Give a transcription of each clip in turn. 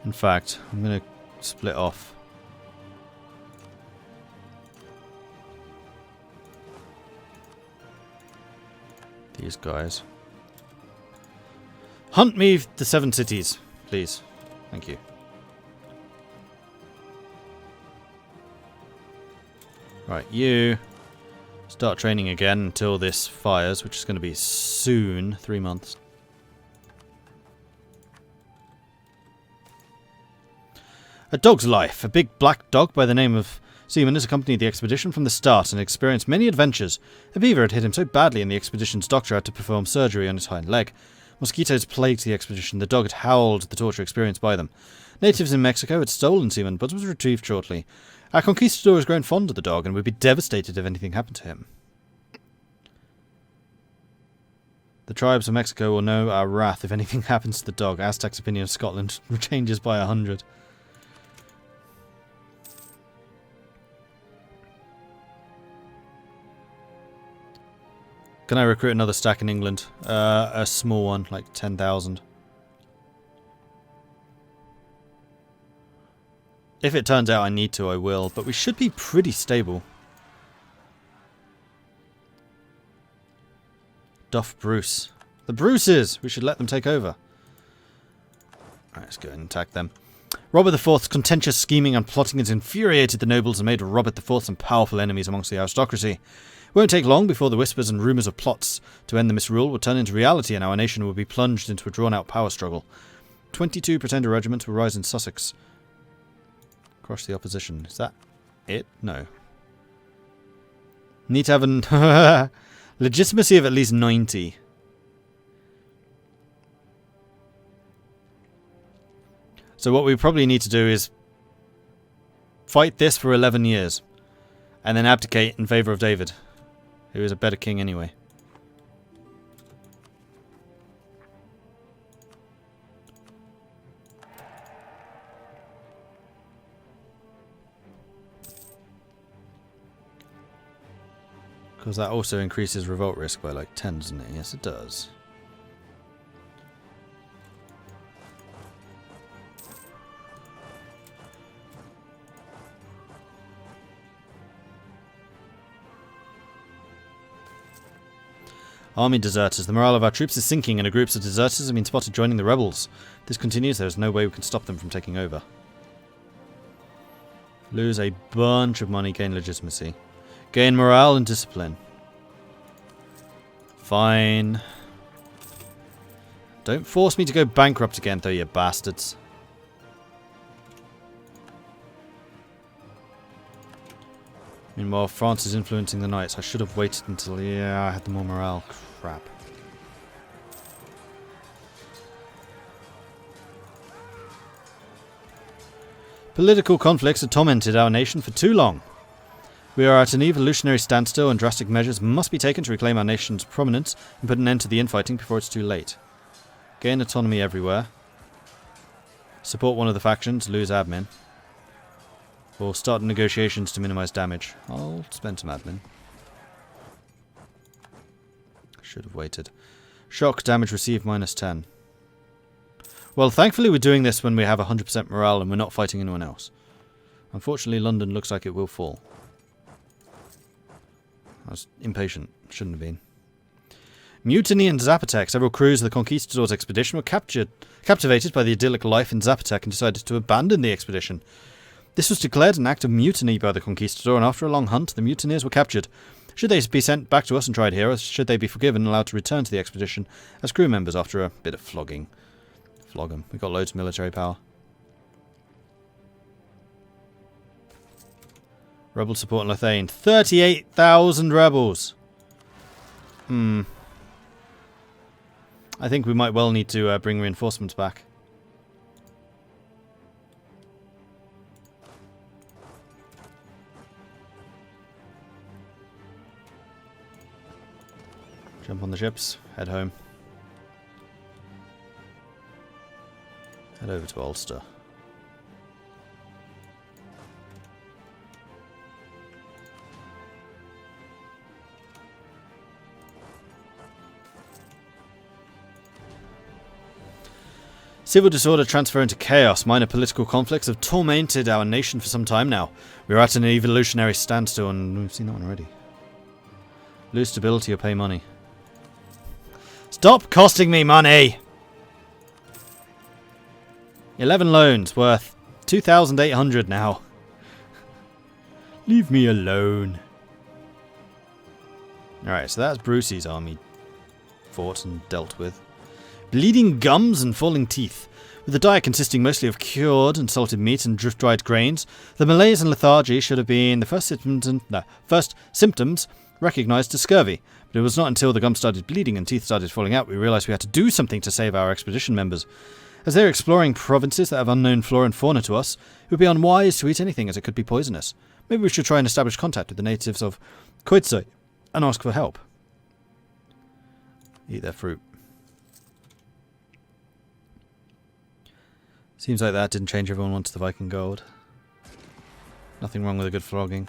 In fact, I'm going to split off. These guys. Hunt me the 7 cities, please. Thank you. Right, you start training again until this fires, which is going to be soon, 3 months. A dog's life. A big black dog by the name of Seaman has accompanied the expedition from the start and experienced many adventures. A beaver had hit him so badly in the expedition's doctor had to perform surgery on his hind leg. Mosquitoes plagued the expedition. The dog had howled at the torture experienced by them. Natives in Mexico had stolen Seaman, but was retrieved shortly. Our conquistador has grown fond of the dog and would be devastated if anything happened to him. The tribes of Mexico will know our wrath if anything happens to the dog. Aztec's opinion of Scotland changes by 100. Can I recruit another stack in England? A small one, like 10,000. If it turns out I need to, I will. But we should be pretty stable. Duff Bruce. The Bruces! We should let them take over. Alright, let's go ahead and attack them. Robert IV's contentious scheming and plotting has infuriated the nobles and made Robert IV some powerful enemies amongst the aristocracy. It won't take long before the whispers and rumours of plots to end the misrule will turn into reality and our nation will be plunged into a drawn-out power struggle. 22 pretender regiments will rise in Sussex. Crush the opposition. Is that it? No. Need to have a legitimacy of at least 90. So what we probably need to do is fight this for 11 years and then abdicate in favour of David, who is a better king anyway. Because that also increases revolt risk by like 10, doesn't it? Yes, it does. Army deserters. The morale of our troops is sinking and groups of deserters have been spotted joining the rebels. If this continues, there is no way we can stop them from taking over. Lose a bunch of money, gain legitimacy. Gain morale and discipline. Fine. Don't force me to go bankrupt again, though, you bastards. Meanwhile, France is influencing the knights. I should have waited until, yeah, I had the more morale. Crap. Political conflicts have tormented our nation for too long. We are at an evolutionary standstill and drastic measures must be taken to reclaim our nation's prominence and put an end to the infighting before it's too late. Gain autonomy everywhere. Support one of the factions, lose admin. We'll start negotiations to minimize damage. I'll spend some admin. Should have waited. Shock, damage received -10. Well, thankfully we're doing this when we have 100% morale and we're not fighting anyone else. Unfortunately, London looks like it will fall. I was impatient. Shouldn't have been. Mutiny in Zapotec. Several crews of the Conquistadors expedition were captivated by the idyllic life in Zapotec and decided to abandon the expedition. This was declared an act of mutiny by the Conquistador, and after a long hunt, the mutineers were captured. Should they be sent back to us and tried here, or should they be forgiven and allowed to return to the expedition as crew members after a bit of flogging? Flog them. We've got loads of military power. Rebel support in Lothain. 38,000 rebels! I think we might well need to bring reinforcements back. Jump on the ships, head home. Head over to Ulster. Civil disorder transfer into chaos. Minor political conflicts have tormented our nation for some time now. We're at an evolutionary standstill, and we've seen that one already. Lose stability or pay money. Stop costing me money! 11 loans worth 2,800 now. Leave me alone. Alright, so that's Brucey's army fought and dealt with. Bleeding gums and falling teeth. With the diet consisting mostly of cured and salted meat and drift-dried grains, the malaise and lethargy should have been the first symptoms recognised as scurvy. But it was not until the gums started bleeding and teeth started falling out we realised we had to do something to save our expedition members. As they are exploring provinces that have unknown flora and fauna to us, it would be unwise to eat anything as it could be poisonous. Maybe we should try and establish contact with the natives of Koitsai and ask for help. Eat their fruit. Seems like that didn't change everyone wants the Viking gold. Nothing wrong with a good flogging.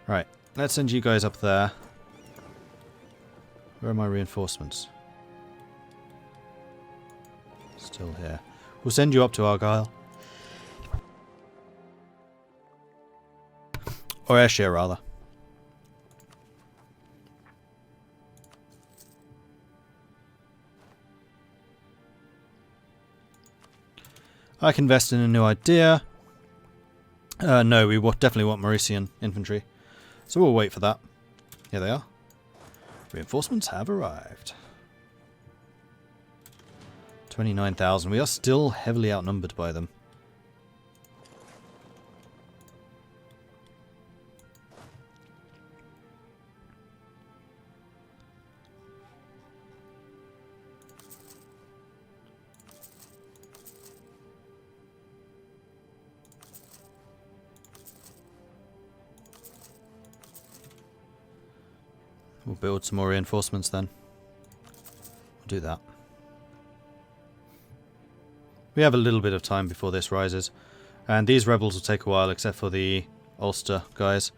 Right, let's send you guys up there. Where are my reinforcements? Still here. We'll send you up to Argyle. Or Ayrshire, rather. I can invest in a new idea. No, we definitely want Mauritian infantry. So we'll wait for that. Here they are. Reinforcements have arrived. 29,000. We are still heavily outnumbered by them. We'll build some more reinforcements then. We'll do that. We have a little bit of time before this rises. And these rebels will take a while, except for the Ulster guys.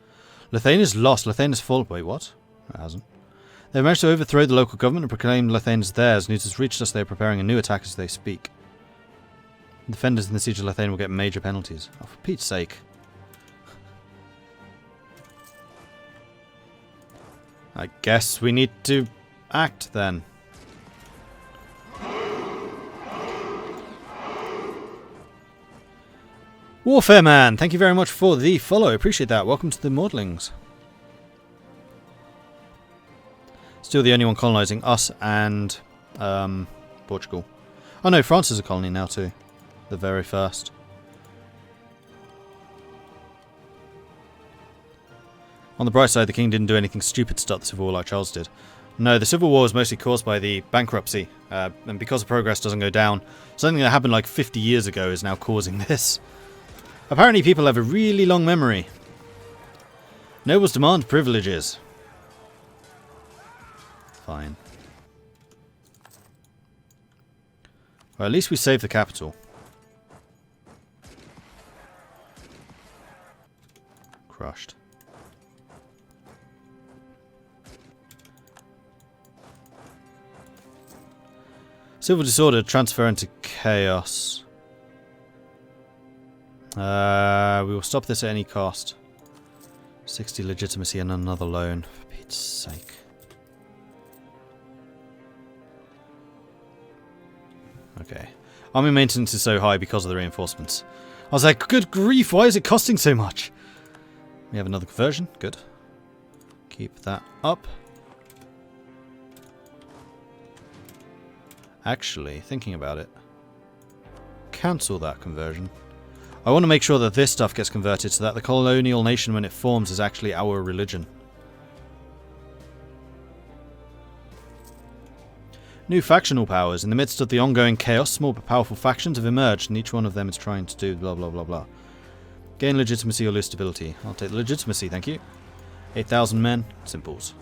Lothain is lost. Lothain is full. Wait, what? It hasn't. They've managed to overthrow the local government and proclaim Lothain as theirs. News has reached us they are preparing a new attack as they speak. Defenders in the siege of Lothain will get major penalties. Oh, for Pete's sake. I guess we need to act then. Warfare Man, thank you very much for the follow. Appreciate that. Welcome to the Maudlings. Still the only one colonising us and Portugal. Oh no, France is a colony now too. The very first. On the bright side, the king didn't do anything stupid to start the civil war like Charles did. No, the civil war was mostly caused by the bankruptcy, and because the progress doesn't go down, something that happened like 50 years ago is now causing this. Apparently people have a really long memory. Nobles demand privileges. Fine. Well, at least we saved the capital. Crushed. Civil disorder, transfer into chaos. We will stop this at any cost. 60 legitimacy and another loan. For Pete's sake. Okay. Army maintenance is so high because of the reinforcements. I was like, good grief, why is it costing so much? We have another conversion. Good. Keep that up. Actually, thinking about it, cancel that conversion. I want to make sure that this stuff gets converted so that the colonial nation, when it forms, is actually our religion. New factional powers. In the midst of the ongoing chaos, small but powerful factions have emerged, and each one of them is trying to do blah blah blah blah. Gain legitimacy or lose stability. I'll take the legitimacy, thank you. 8,000 men. Simples.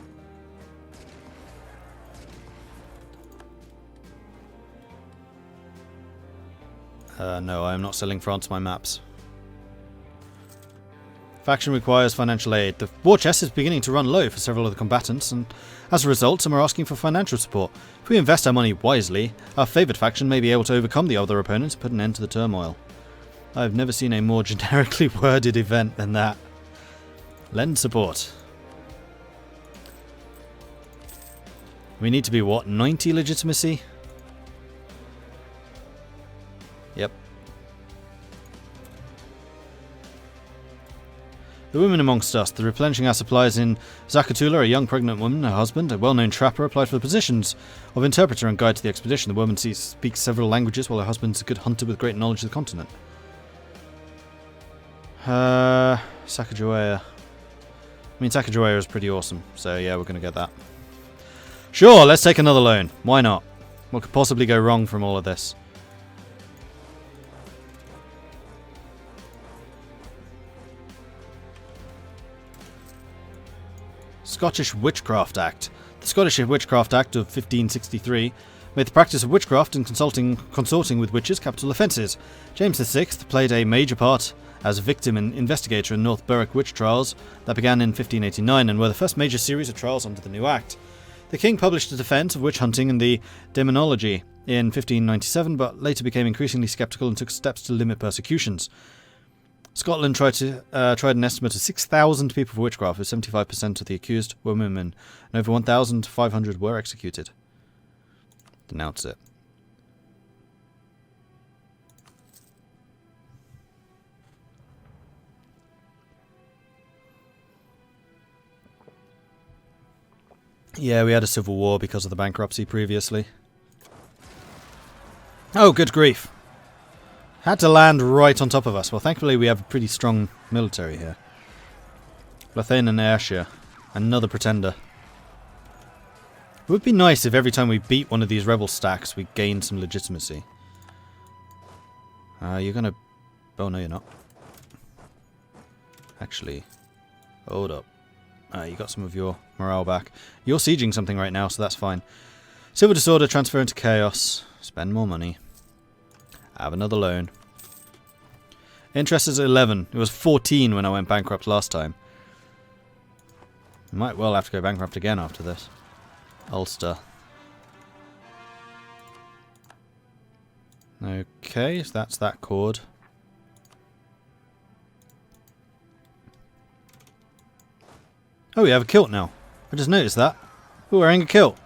No, I am not selling France my maps. Faction requires financial aid. The war chest is beginning to run low for several of the combatants, and as a result, some are asking for financial support. If we invest our money wisely, our favoured faction may be able to overcome the other opponents and put an end to the turmoil. I've never seen a more generically worded event than that. Lend support. We need to be, what, 90 legitimacy? Yep. The women amongst us. The replenishing our supplies in Zakatula, a young pregnant woman, her husband, a well-known trapper, applied for the positions of interpreter and guide to the expedition. The woman speaks several languages, while her husband is a good hunter with great knowledge of the continent. Sacagawea. I mean, Sacagawea is pretty awesome, so yeah, we're going to get that. Sure, let's take another loan. Why not? What could possibly go wrong from all of this? Scottish Witchcraft Act. The Scottish Witchcraft Act of 1563 made the practice of witchcraft and consorting with witches capital offences. James VI played a major part as a victim and investigator in North Berwick witch trials that began in 1589 and were the first major series of trials under the new act. The king published a defence of witch hunting and the demonology in 1597, but later became increasingly sceptical and took steps to limit persecutions. Scotland tried an estimate of 6,000 people for witchcraft, with 75% of the accused were women, and over 1,500 were executed. Denounce it. Yeah, we had a civil war because of the bankruptcy previously. Oh, good grief. Had to land right on top of us. Well, thankfully we have a pretty strong military here. Lothain and Ayrshire. Another pretender. It would be nice if every time we beat one of these rebel stacks we gained some legitimacy. You're gonna... Oh, no, you're not. Actually, hold up. You got some of your morale back. You're sieging something right now, so that's fine. Civil disorder, transfer into chaos. Spend more money. Have another loan. Interest is 11. It was 14 when I went bankrupt last time. Might well have to go bankrupt again after this. Ulster. Okay, so that's that chord. Oh, we have a kilt now. I just noticed that. We're wearing a kilt.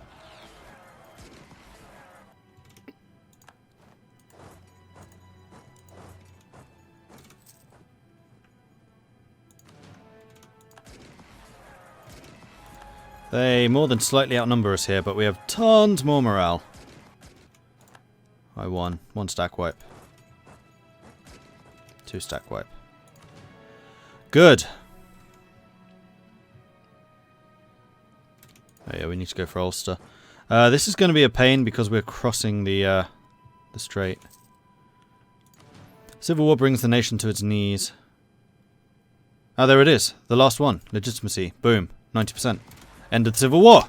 They more than slightly outnumber us here, but we have tons more morale. I won. 1 stack wipe. 2 stack wipe. Good. Oh yeah, we need to go for Ulster. This is going to be a pain because we're crossing the strait. Civil war brings the nation to its knees. Ah, there it is. The last one. Legitimacy. Boom. 90%. End of the Civil War.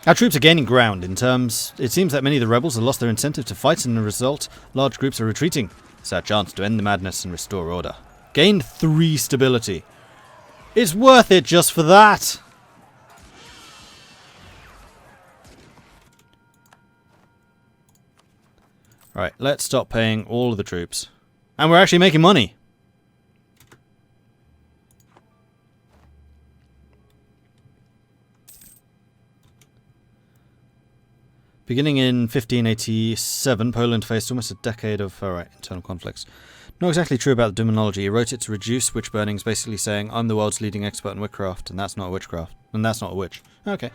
Our troops are gaining ground. It seems that many of the rebels have lost their incentive to fight, and as a result, large groups are retreating. It's our chance to end the madness and restore order. Gained 3 stability. It's worth it just for that. Right, let's stop paying all of the troops. And we're actually making money. Beginning in 1587, Poland faced almost a decade of internal conflicts. Not exactly true about the demonology. He wrote it to reduce witch burnings, basically saying, I'm the world's leading expert in witchcraft, and that's not a witchcraft. And that's not a witch. Okay.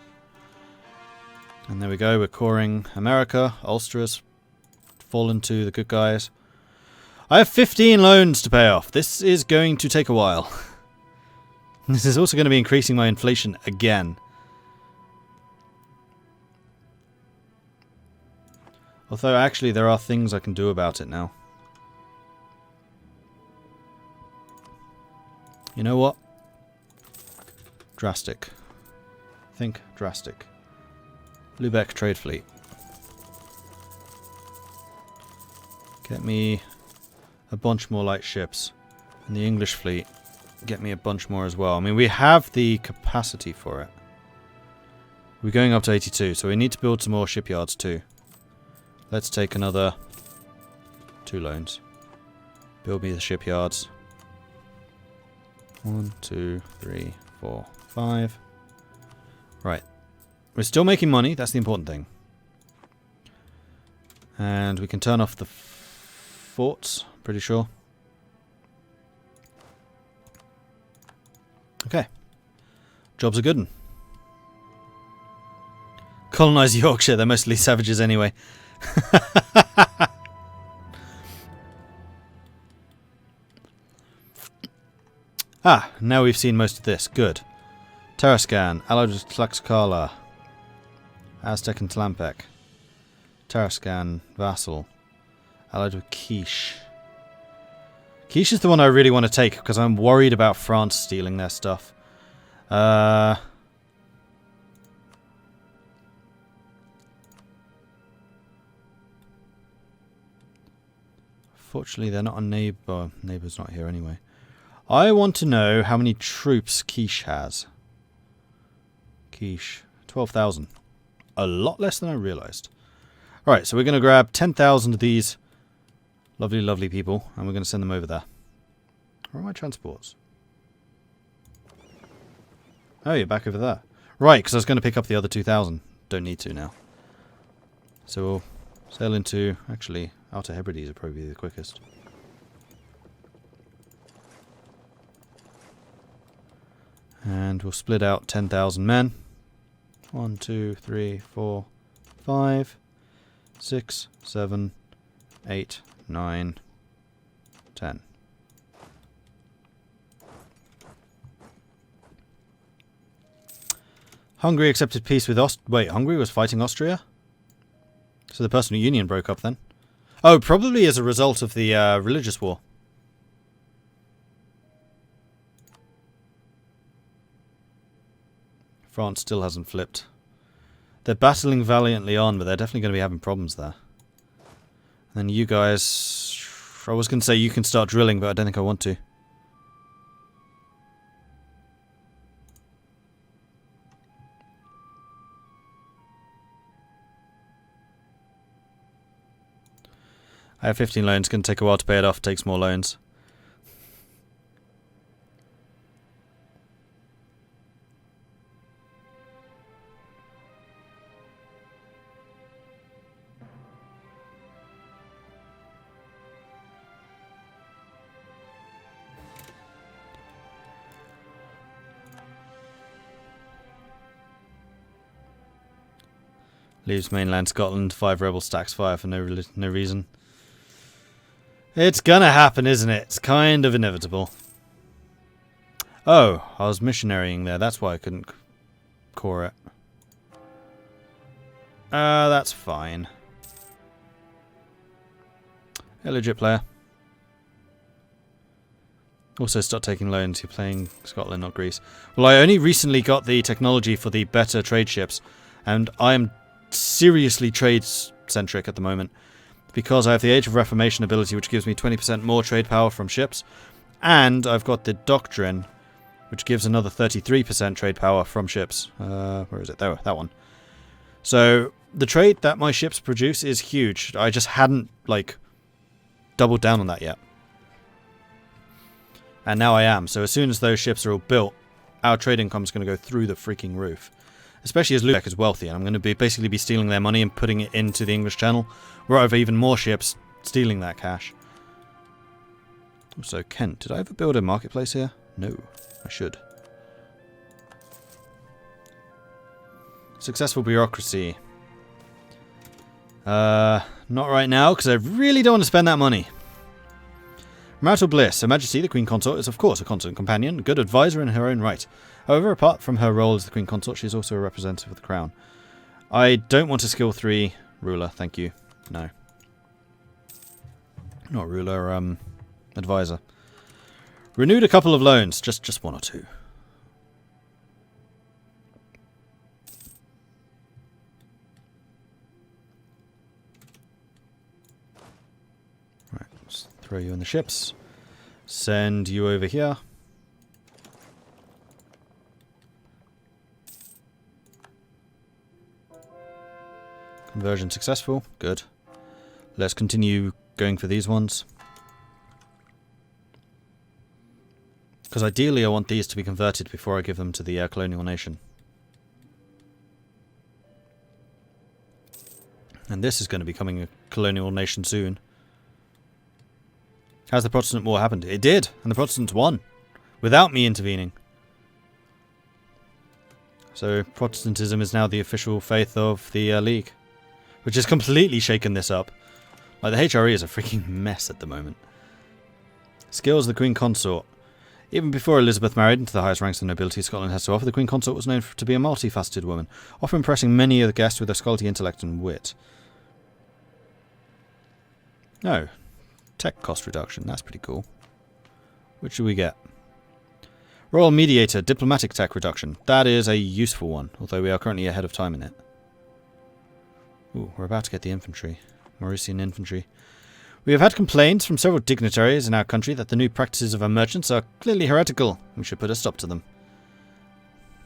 And there we go, we're coring America. Ulster has fallen to the good guys. I have 15 loans to pay off. This is going to take a while. This is also going to be increasing my inflation again. Although, actually, there are things I can do about it now. You know what? Drastic. Think drastic. Lubeck Trade Fleet. Get me a bunch more light ships. And the English fleet, get me a bunch more as well. I mean, we have the capacity for it. We're going up to 82, so we need to build some more shipyards too. Let's take another 2 loans. Build me the shipyards. 1, 2, 3, 4, 5. Right. We're still making money, that's the important thing. And we can turn off the forts, pretty sure. Okay. Job's a good one. Colonise Yorkshire, they're mostly savages anyway. Ah, now we've seen most of this. Good. Tarascan, allied with Tlaxcala. Aztec and Tlampec. Tarascan, vassal. Allied with Quiche. Quiche is the one I really want to take because I'm worried about France stealing their stuff. Fortunately, they're not a neighbour. Neighbour's not here anyway. I want to know how many troops Quiche has. Quiche. 12,000. A lot less than I realised. Alright, so we're going to grab 10,000 of these lovely, lovely people, and we're going to send them over there. Where are my transports? Oh, you're back over there. Right, because I was going to pick up the other 2,000. Don't need to now. So we'll sail into... Actually, Outer Hebrides would probably be the quickest. And we'll split out 10,000 men. 1, 2, 3, 4, 5, 6, 7, 8, 9, 10. Hungary accepted peace with Wait, Hungary was fighting Austria? So the personal union broke up then? Oh, probably as a result of the religious war. France still hasn't flipped. They're battling valiantly on, but they're definitely going to be having problems there. And then you guys... I was going to say you can start drilling, but I don't think I want to. I have 15 loans. It's going to take a while to pay it off. Takes more loans. Leaves mainland Scotland. 5 rebel stacks fire for no reason. It's gonna happen, isn't it? It's kind of inevitable. Oh, I was missionarying there. That's why I couldn't core it. That's fine. A legit player. Also, start taking loans. You're playing Scotland, not Greece. Well, I only recently got the technology for the better trade ships, and I am seriously trade-centric at the moment. Because I have the Age of Reformation ability, which gives me 20% more trade power from ships. And I've got the Doctrine, which gives another 33% trade power from ships. Where is it? There, that one. So, the trade that my ships produce is huge. I just hadn't, like, doubled down on that yet. And now I am. So as soon as those ships are all built, our trade income is going to go through the freaking roof. Especially as Lubeck is wealthy, and I'm going to basically be stealing their money and putting it into the English Channel, where I have even more ships stealing that cash. Also, Kent. Did I ever build a marketplace here? No. I should. Successful bureaucracy. Not right now, because I really don't want to spend that money. Marital bliss. Her Majesty, the Queen Consort, is of course a constant companion, a good advisor in her own right. However, apart from her role as the Queen Consort, she is also a representative of the Crown. I don't want a skill 3 ruler, thank you. No. Not ruler, advisor. Renewed a couple of loans, just 1 or 2. Right, let's throw you in the ships. Send you over here. Conversion successful. Good. Let's continue going for these ones. Because ideally I want these to be converted before I give them to the colonial nation. And this is going to be becoming a colonial nation soon. Has the Protestant War happened? It did, and the Protestants won. Without me intervening. So Protestantism is now the official faith of the League. Which has completely shaken this up. Like, the HRE is a freaking mess at the moment. Skills of the Queen Consort. Even before Elizabeth married into the highest ranks of nobility Scotland has to offer, the Queen Consort was known to be a multifaceted woman, often impressing many of the guests with her scholarly intellect and wit. Oh, tech cost reduction, that's pretty cool. Which should we get? Royal Mediator, diplomatic tech reduction. That is a useful one, although we are currently ahead of time in it. Ooh, we're about to get the infantry. Mauritian infantry. We have had complaints from several dignitaries in our country that the new practices of our merchants are clearly heretical. We should put a stop to them.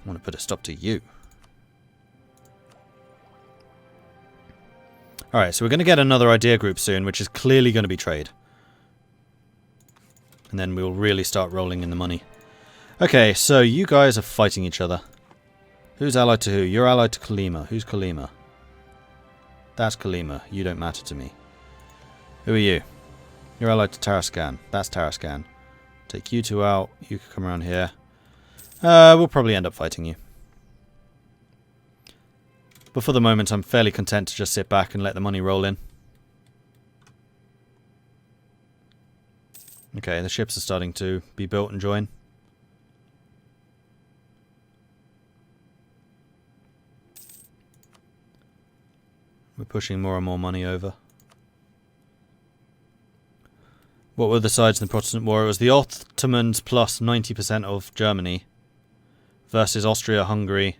I want to put a stop to you. Alright, so we're going to get another idea group soon, which is clearly going to be trade. And then we'll really start rolling in the money. Okay, so you guys are fighting each other. Who's allied to who? You're allied to Kolyma. Who's Kolyma? That's Kolyma. You don't matter to me. Who are you? You're allied to Tarascan. That's Tarascan. Take you two out. You can come around here. We'll probably end up fighting you. But for the moment, I'm fairly content to just sit back and let the money roll in. Okay, the ships are starting to be built and join. We're pushing more and more money over. What were the sides in the Protestant War? It was the Ottomans plus 90% of Germany versus Austria, Hungary,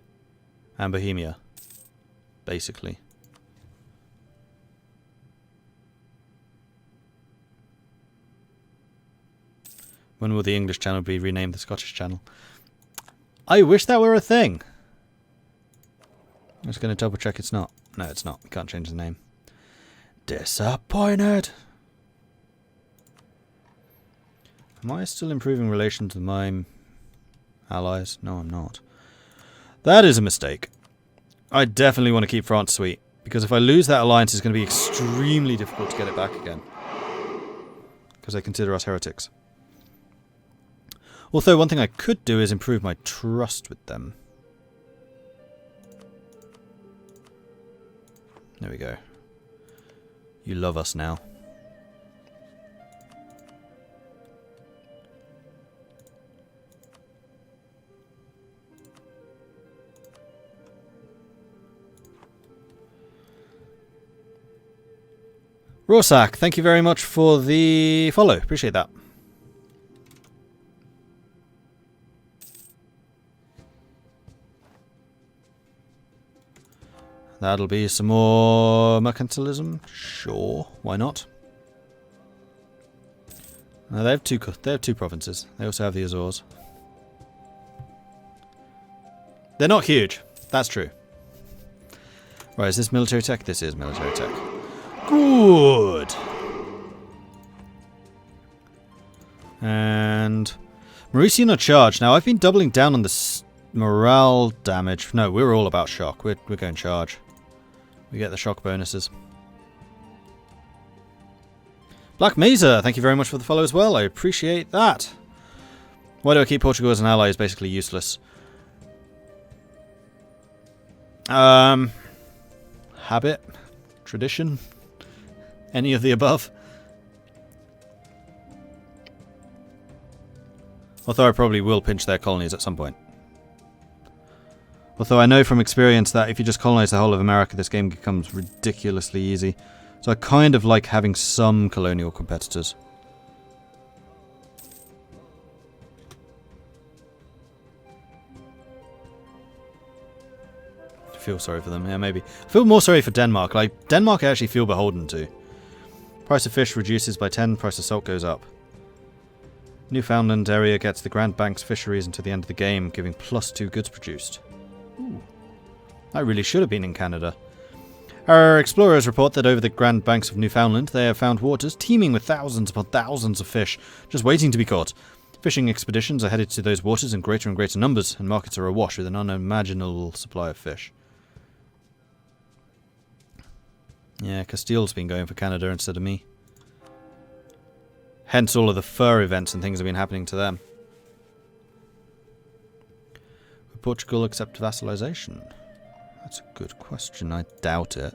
and Bohemia, basically. When will the English channel be renamed the Scottish channel? I wish that were a thing. I'm just going to double check it's not. No, it's not. We can't change the name. Disappointed. Am I still improving relations with my allies? No, I'm not. That is a mistake. I definitely want to keep France sweet, because if I lose that alliance, it's going to be extremely difficult to get it back again. Because they consider us heretics. Although, one thing I could do is improve my trust with them. There we go. You love us now. Rorsak, thank you very much for the follow. Appreciate that. That'll be some more mercantilism. Sure, why not? They have two provinces. They also have the Azores. They're not huge. That's true. Right, is this military tech? This is military tech. Good. And Mauritian are charged. Now I've been doubling down on the morale damage. No, we're all about shock. We're going charge. We get the shock bonuses. Black Mesa, thank you very much for the follow as well. I appreciate that. Why do I keep Portugal as an ally is basically useless. Habit? Tradition? Any of the above? Although I probably will pinch their colonies at some point. Although I know from experience that if you just colonize the whole of America, this game becomes ridiculously easy. So I kind of like having some colonial competitors. I feel sorry for them. Yeah, maybe. I feel more sorry for Denmark. Like, Denmark I actually feel beholden to. Price of fish reduces by 10, price of salt goes up. Newfoundland area gets the Grand Banks fisheries until the end of the game, giving +2 goods produced. Ooh. That really should have been in Canada. Our explorers report that over the Grand Banks of Newfoundland they have found waters teeming with thousands upon thousands of fish, just waiting to be caught. Fishing expeditions are headed to those waters in greater and greater numbers, and markets are awash with an unimaginable supply of fish. Yeah, Castile's been going for Canada instead of me. Hence all of the fur events and things have been happening to them. Would Portugal accept vassalization? That's a good question. I doubt it.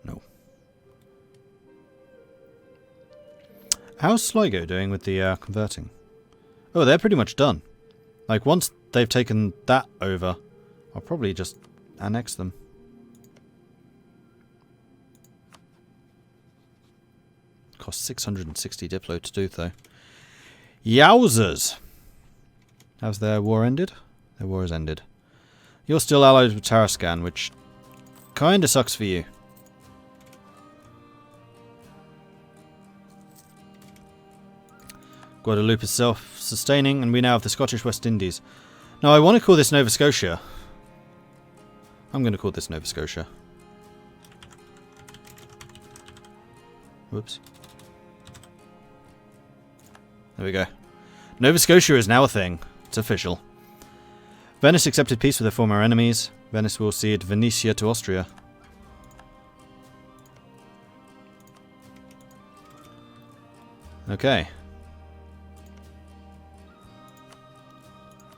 No. How's Sligo doing with the converting? Oh, they're pretty much done. Like, once they've taken that over, I'll probably just annex them. Cost 660 Diplo to do, though. Yowzers! Has their war ended? Their war has ended. You're still allied with Tarascan, which kinda sucks for you. Guadeloupe is self-sustaining, and we now have the Scottish West Indies. Now, I want to call this Nova Scotia. I'm going to call this Nova Scotia. Whoops. There we go. Nova Scotia is now a thing. It's official. Venice accepted peace with their former enemies. Venice will cede Venetia to Austria. Okay.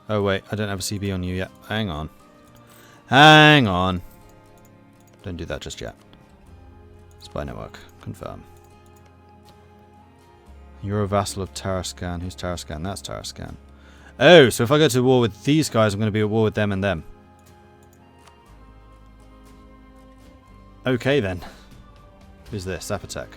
Oh wait, I don't have a CB on you yet. Hang on. Hang on. Don't do that just yet. Spy network. Confirm. You're a vassal of Tarascan. Who's Tarascan? That's Tarascan. Oh, so if I go to war with these guys, I'm going to be at war with them and them. Okay then. Who's this? Zapotec.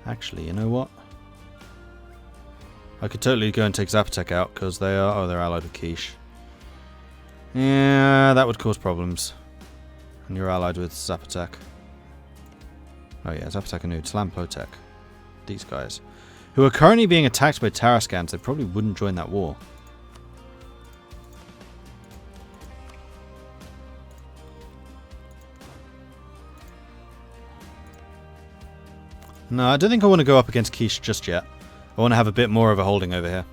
Actually, you know what? I could totally go and take Zapotec out because they are... Oh, they're allied with Quiche. Yeah, that would cause problems. And you're allied with Zapotec. Oh yeah, Zapotec and Slampotec. These guys. Who are currently being attacked by Tarascans. They probably wouldn't join that war. No, I don't think I want to go up against Quiche just yet. I want to have a bit more of a holding over here.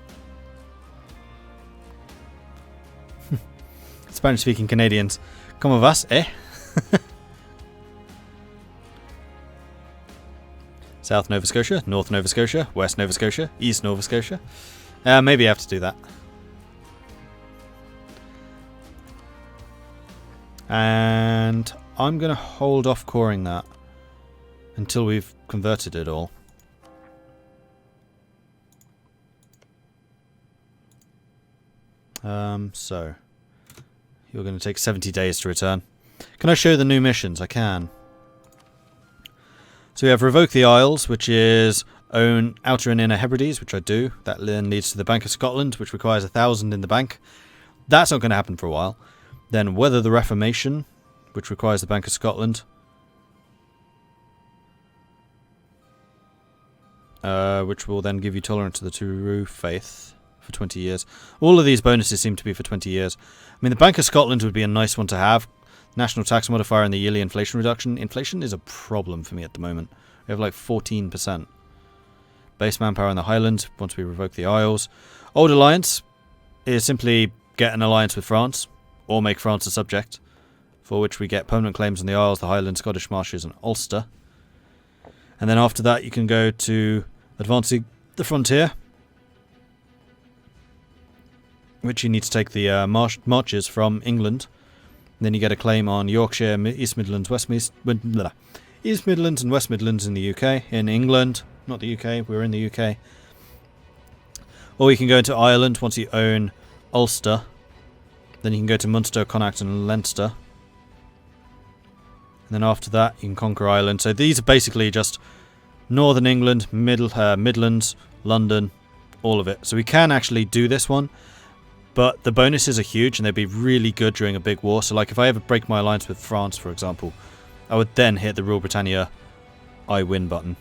Spanish-speaking Canadians. Como vas, eh? South Nova Scotia, North Nova Scotia, West Nova Scotia, East Nova Scotia. Maybe I have to do that. And I'm going to hold off coring that until we've converted it all. So you're going to take 70 days to return. Can I show the new missions? I can. So we have Revoke the Isles, which is own Outer and Inner Hebrides, which I do. That then leads to the Bank of Scotland, which requires 1,000 in the bank. That's not going to happen for a while. Then Weather the Reformation, which requires the Bank of Scotland. Which will then give you tolerance to the Turu faith for 20 years. All of these bonuses seem to be for 20 years. I mean, the Bank of Scotland would be a nice one to have. National tax modifier and the yearly inflation reduction. Inflation is a problem for me at the moment. We have like 14%. Base manpower in the Highlands once we revoke the Isles. Old Alliance is simply get an alliance with France or make France a subject, for which we get permanent claims on the Isles, the Highlands, Scottish Marshes and Ulster. And then after that you can go to advancing the frontier, which you need to take the marches from England. And then you get a claim on Yorkshire, East Midlands, East Midlands and West Midlands in the UK. In England, not the UK, we're in the UK. Or you can go into Ireland once you own Ulster. Then you can go to Munster, Connacht and Leinster. And then after that you can conquer Ireland. So these are basically just Northern England, Midlands, London, all of it. So we can actually do this one. But the bonuses are huge and they'd be really good during a big war. So like if I ever break my alliance with France, for example, I would then hit the Rule Britannia I win button.